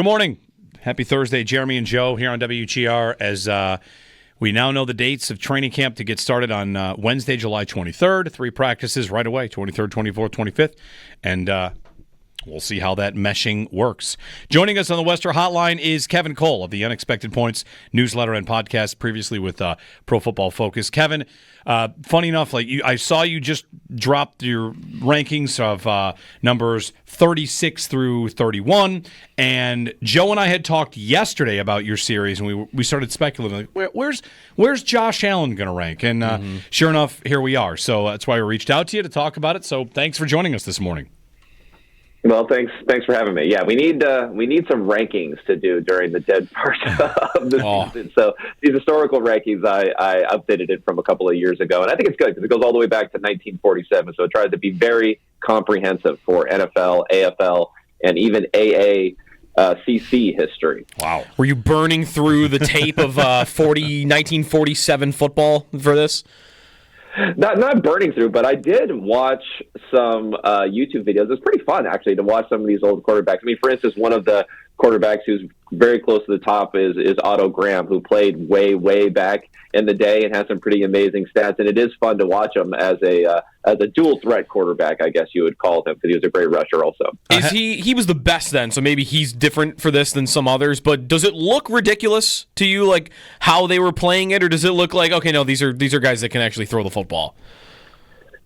Good morning. Happy Thursday. Jeremy and Joe here on WGR as we now know the dates of training camp to get started on Wednesday, July 23rd. 3 practices right away, 23rd, 24th, 25th. And we'll see how that meshing works. Joining us on the Western Hotline is Kevin Cole of the Unexpected Points newsletter and podcast, previously with Pro Football Focus. Kevin, funny enough, I saw you just dropped your rankings of numbers 36 through 31, and Joe and I had talked yesterday about your series, and we started speculating, like, where's Josh Allen going to rank? And sure enough, here we are. So that's why we reached out to you to talk about it. So thanks for joining us this morning. Well, thanks for having me. Yeah, we need some rankings to do during the dead part of the season. So these historical rankings, I updated it from a couple of years ago, and I think it's good because it goes all the way back to 1947. So it tries to be very comprehensive for NFL, AFL, and even AACC history. Wow. Were you burning through the tape of 1947 football for this? Not burning through, but I did watch some YouTube videos. It's pretty fun, actually, to watch some of these old quarterbacks. I mean, for instance, one of the quarterbacks who's very close to the top is Otto Graham, who played way back in the day and has some pretty amazing stats. And it is fun to watch him as a dual threat quarterback, I guess you would call him, because he was a great rusher also. Is he was the best then, so maybe he's different for this than some others, but does it look ridiculous to you, like how they were playing it, or does it look like, okay, no, these are guys that can actually throw the football?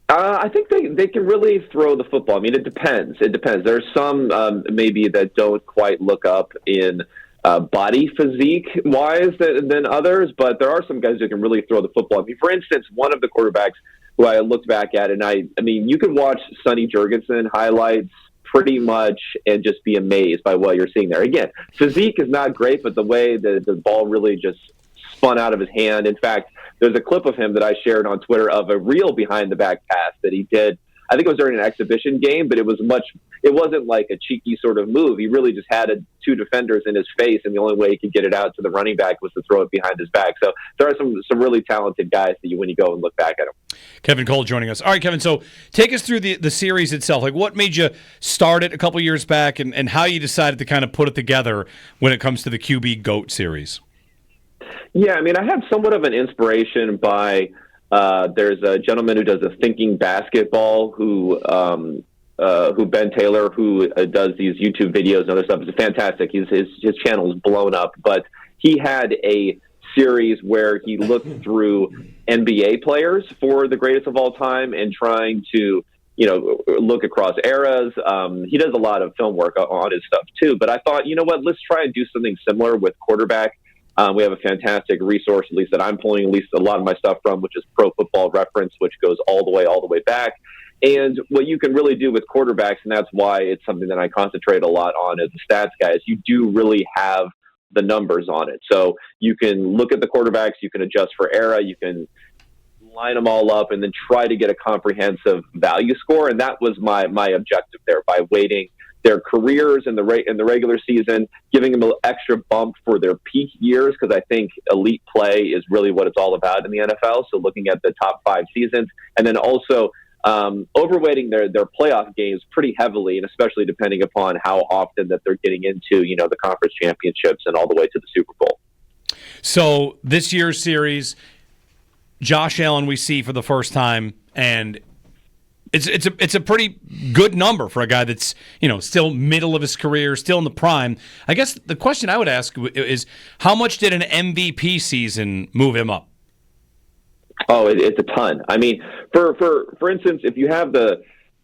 I think they can really throw the football. I mean, it depends. There's some maybe that don't quite look up in body physique-wise than others, but there are some guys who can really throw the football. I mean, for instance, one of the quarterbacks who I looked back at, and I mean, you can watch Sonny Jurgensen highlights pretty much and just be amazed by what you're seeing there. Again, physique is not great, but the way the ball really just spun out of his hand. In fact, there's a clip of him that I shared on Twitter of a real behind-the-back pass that he did. I think it was during an exhibition game, but it wasn't like a cheeky sort of move. He really just had 2 defenders in his face, and the only way he could get it out to the running back was to throw it behind his back. So there are some really talented guys that when you go and look back at them. Kevin Cole joining us. All right, Kevin, so take us through the series itself. Like, what made you start it a couple years back, and how you decided to kind of put it together when it comes to the QB GOAT series? Yeah, I mean, I have somewhat of an inspiration by there's a gentleman who does a Thinking Basketball who Ben Taylor, who does these YouTube videos and other stuff. It's fantastic. His channel is blown up, but he had a series where he looked through NBA players for the greatest of all time and trying to look across eras. He does a lot of film work on his stuff too, but I thought, you know what, let's try and do something similar with quarterback. We have a fantastic resource, at least that I'm pulling at least a lot of my stuff from, which is Pro Football Reference, which goes all the way back. And what you can really do with quarterbacks, and that's why it's something that I concentrate a lot on as a stats guy, is you do really have the numbers on it. So you can look at the quarterbacks, you can adjust for era, you can line them all up, and then try to get a comprehensive value score. And that was my objective there, by weighting their careers in the regular season, giving them an extra bump for their peak years, because I think elite play is really what it's all about in the NFL. So looking at the top 5 seasons, and then also overweighting their playoff games pretty heavily, and especially depending upon how often that they're getting into the conference championships and all the way to the Super Bowl. So this year's series, Josh Allen we see for the first time, and It's a pretty good number for a guy that's still middle of his career, still in the prime. I guess the question I would ask is, how much did an MVP season move him up? Oh, it's a ton. I mean, for instance, if you have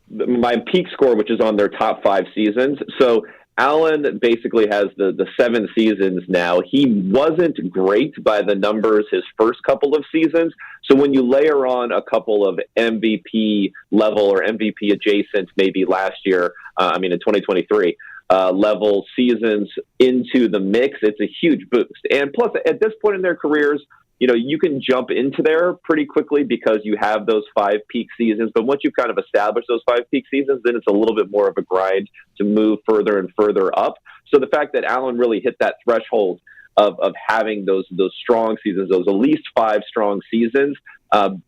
my peak score, which is on their top 5 seasons, so Allen basically has the 7 seasons now. He wasn't great by the numbers his first couple of seasons. So when you layer on a couple of MVP level or MVP adjacent, maybe last year, in 2023, level seasons into the mix, it's a huge boost. And plus, at this point in their careers, you can jump into there pretty quickly because you have those 5 peak seasons. But once you've kind of established those 5 peak seasons, then it's a little bit more of a grind to move further and further up. So the fact that Allen really hit that threshold of having those strong seasons, those at least 5 strong seasons,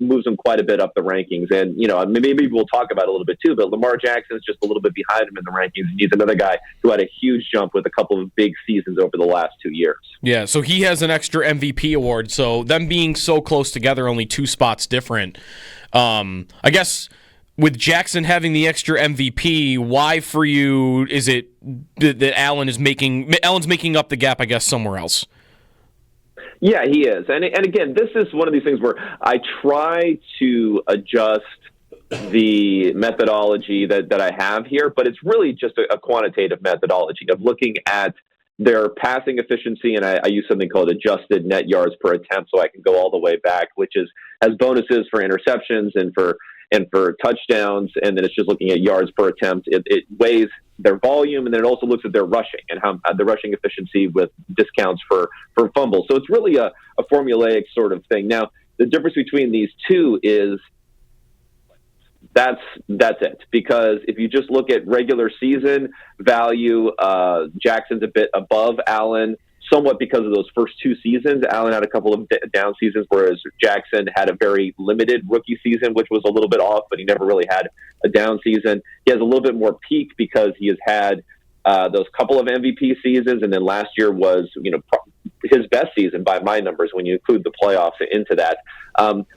moves him quite a bit up the rankings. And, maybe we'll talk about it a little bit too, but Lamar Jackson is just a little bit behind him in the rankings. He's another guy who had a huge jump with a couple of big seasons over the last 2 years. Yeah, so he has an extra MVP award. So them being so close together, only 2 spots different. I guess with Jackson having the extra MVP, why for you is it that Allen's making up the gap, I guess, somewhere else? Yeah, he is. And again, this is one of these things where I try to adjust the methodology that I have here, but it's really just a quantitative methodology of looking at their passing efficiency, and I use something called adjusted net yards per attempt, so I can go all the way back, which has bonuses for interceptions and for touchdowns, and then it's just looking at yards per attempt. It weighs their volume, and then it also looks at their rushing and how the rushing efficiency with discounts for fumbles. So it's really a formulaic sort of thing. Now, the difference between these two is that's it. Because if you just look at regular season value, Jackson's a bit above Allen, somewhat because of those first 2 seasons. Allen had a couple of down seasons, whereas Jackson had a very limited rookie season, which was a little bit off, but he never really had a down season. He has a little bit more peak because he has had those couple of MVP seasons, and then last year was, his best season by my numbers when you include the playoffs into that.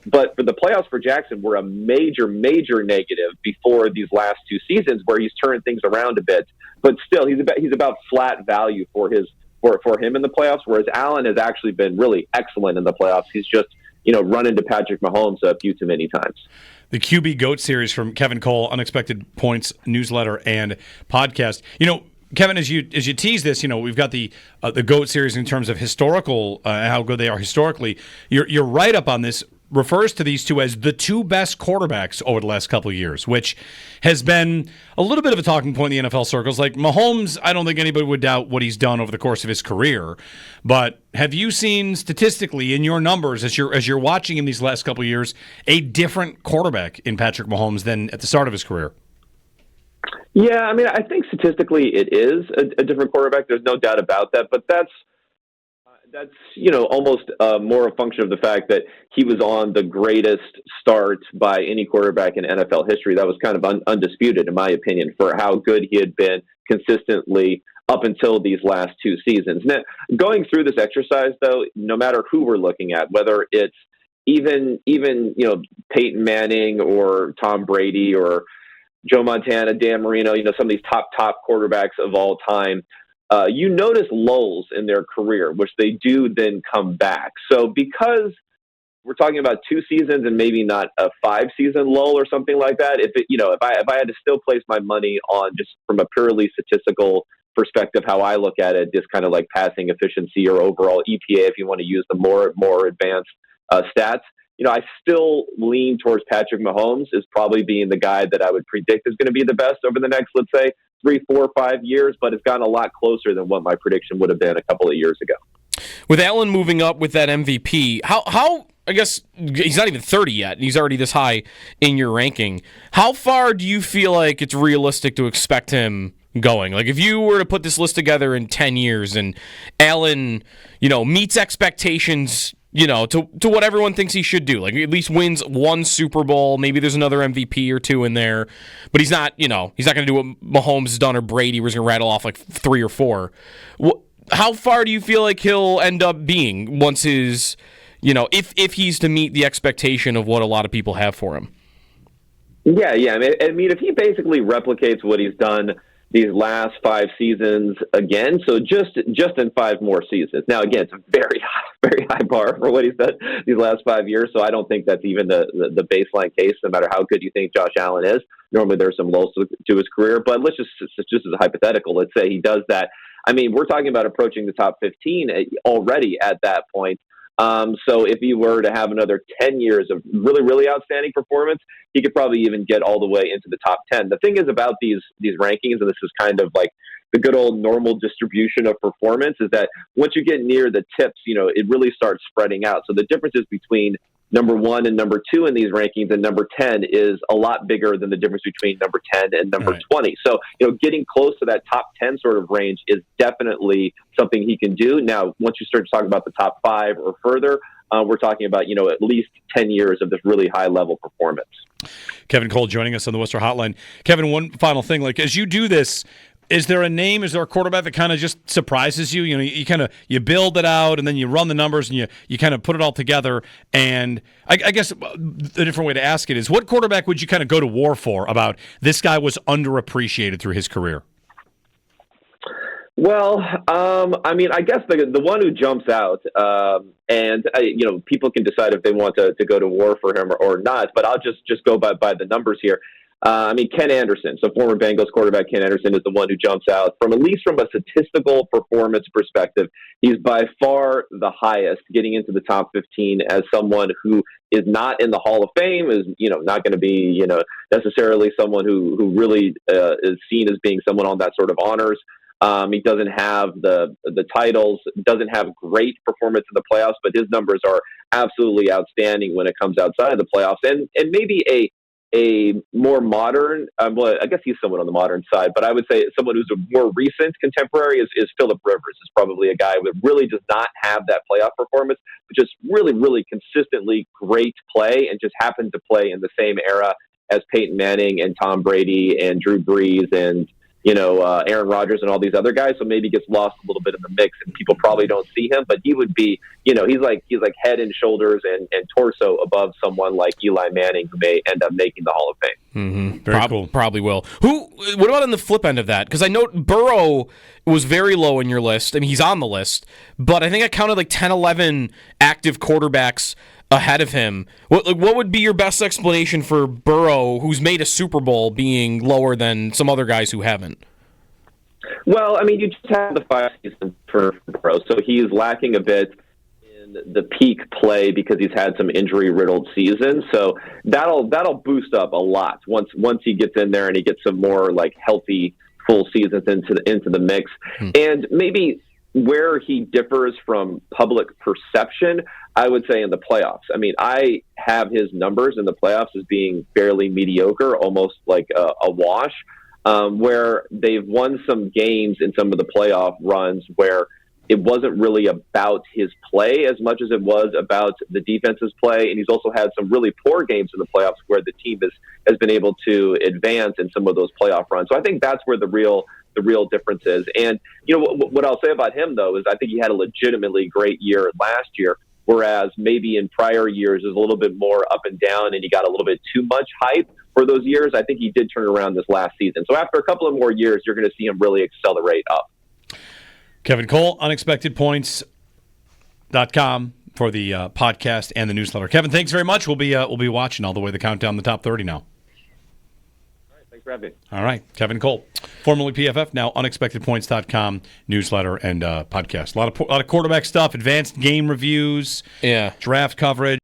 But for the playoffs for Jackson were a major, major negative before these last 2 seasons, where he's turned things around a bit. But still, he's about flat value for him in the playoffs, whereas Allen has actually been really excellent in the playoffs. He's just, run into Patrick Mahomes a few too many times. The QB GOAT series from Kevin Cole, Unexpected Points newsletter and podcast. Kevin, as you tease this, we've got the GOAT series in terms of historical, how good they are historically. Your write-up on this refers to these two as the 2 best quarterbacks over the last couple of years, which has been a little bit of a talking point in the NFL circles. Like Mahomes, I don't think anybody would doubt what he's done over the course of his career. But have you seen statistically in your numbers as you're watching him these last couple of years a different quarterback in Patrick Mahomes than at the start of his career? Yeah, I think statistically it is a different quarterback. There's no doubt about that. But that's almost more a function of the fact that he was on the greatest start by any quarterback in NFL history. That was kind of undisputed, in my opinion, for how good he had been consistently up until these last 2 seasons. Now, going through this exercise, though, no matter who we're looking at, whether it's even Peyton Manning or Tom Brady or Joe Montana, Dan Marino, some of these top quarterbacks of all time, you notice lulls in their career, which they do then come back. So because we're talking about 2 seasons and maybe not a 5-season lull or something like that, if I had to still place my money on, just from a purely statistical perspective, how I look at it, just kind of like passing efficiency or overall EPA, if you want to use the more advanced stats, I still lean towards Patrick Mahomes as probably being the guy that I would predict is going to be the best over the next, let's say, 3, 4, 5 years, but it's gotten a lot closer than what my prediction would have been a couple of years ago. With Allen moving up with that MVP, how I guess he's not even 30 yet, and he's already this high in your ranking. How far do you feel like it's realistic to expect him going? Like, if you were to put this list together in 10 years and Allen, meets expectations, to what everyone thinks he should do, like at least wins 1 Super Bowl, maybe there's another MVP or 2 in there, but he's not going to do what Mahomes has done or Brady, where he's going to rattle off like 3 or 4. How far do you feel like he'll end up being once his, if he's to meet the expectation of what a lot of people have for him? Yeah. If he basically replicates what he's done these last 5 seasons again, so just in 5 more seasons. Now, again, it's a very high bar for what he's done these last 5 years, so I don't think that's even the baseline case, no matter how good you think Josh Allen is. Normally there's some lulls to his career, but let's just as a hypothetical, let's say he does that. We're talking about approaching the top 15 already at that point. So if he were to have another 10 years of really, really outstanding performance, he could probably even get all the way into the top 10. The thing is about these rankings, and this is kind of like the good old normal distribution of performance, is that once you get near the tips, it really starts spreading out. So the differences between number 1 and number 2 in these rankings and number 10 is a lot bigger than the difference between number 10 and number 20. So, getting close to that top 10 sort of range is definitely something he can do. Now, once you start to talk about the top 5 or further, we're talking about, at least 10 years of this really high-level performance. Kevin Cole joining us on the Worcester Hotline. Kevin, one final thing. As you do this, is there a quarterback that kind of just surprises you? You build it out, and then you run the numbers, and you kind of put it all together. And I guess a different way to ask it is, what quarterback would you kind of go to war for about this guy was underappreciated through his career? Well, I guess the one who jumps out, and people can decide if they want to go to war for him or not, but I'll just go by the numbers here. Ken Anderson, so former Bengals quarterback Ken Anderson is the one who jumps out at least from a statistical performance perspective. He's by far the highest, getting into the top 15 as someone who is not in the Hall of Fame, is not going to be necessarily someone who really is seen as being someone on that sort of honors. He doesn't have the titles, doesn't have great performance in the playoffs, but his numbers are absolutely outstanding when it comes outside of the playoffs. And maybe a more modern, well, I guess he's somewhat on the modern side, but I would say someone who's a more recent contemporary is Phillip Rivers. Is probably a guy who really does not have that playoff performance, but just really, really consistently great play, and just happened to play in the same era as Peyton Manning and Tom Brady and Drew Brees and Aaron Rodgers and all these other guys. So maybe gets lost a little bit in the mix, and people probably don't see him. But he would be, he's like head and shoulders and torso above someone like Eli Manning, who may end up making the Hall of Fame. Very cool. Probably will. What about on the flip end of that? Because I know Burrow was very low in your list. I mean, he's on the list, but I think I counted like 10, 11 active quarterbacks ahead of him. What would be your best explanation for Burrow, who's made a Super Bowl, being lower than some other guys who haven't? Well, you just have the 5 seasons for Burrow, so he's lacking a bit in the peak play because he's had some injury-riddled seasons. So that'll boost up a lot once he gets in there and he gets some more healthy full seasons into the mix. And maybe where he differs from public perception, I would say in the playoffs. I have his numbers in the playoffs as being fairly mediocre, almost like a wash, where they've won some games in some of the playoff runs where it wasn't really about his play as much as it was about the defense's play. And he's also had some really poor games in the playoffs where the team has been able to advance in some of those playoff runs. So I think that's where the real difference is. And, what I'll say about him, though, is I think he had a legitimately great year last year, whereas maybe in prior years it was a little bit more up and down and he got a little bit too much hype for those years. I think he did turn around this last season. So after a couple of more years, you're going to see him really accelerate up. Kevin Cole, unexpectedpoints.com for the podcast and the newsletter. Kevin, thanks very much. We'll be watching all the way the countdown, the top 30 now. Thanks for having me. All right. Kevin Cole, formerly PFF, now unexpectedpoints.com, newsletter and podcast. A lot of quarterback stuff, advanced game reviews, draft coverage.